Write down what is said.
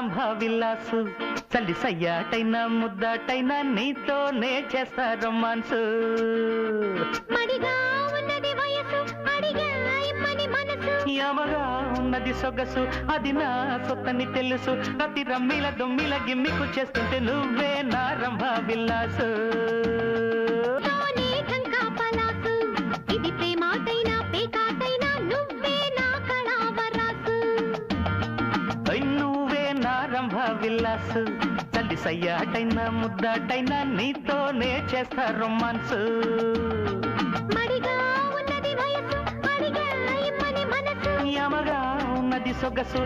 రంభ విలాసు చల్లి సయ్యాటైనా ముద్దాటైనా నీతోనే చేస్తా రొమాన్స్ యమగా ఉన్నది సొగసు అది నా సొత్తని తెలుసు ప్రతి రమ్మిల దొమ్మిల గిమ్మికు చేస్తుంటే నువ్వే నా రంభ విలాసు నువ్వే నా రంభ విలాసు చల్లి సయ్యాటైనా ముద్దాటైనా నీతోనే చేస్తా రొమాన్స్ యమగా ఉన్నది సొగసు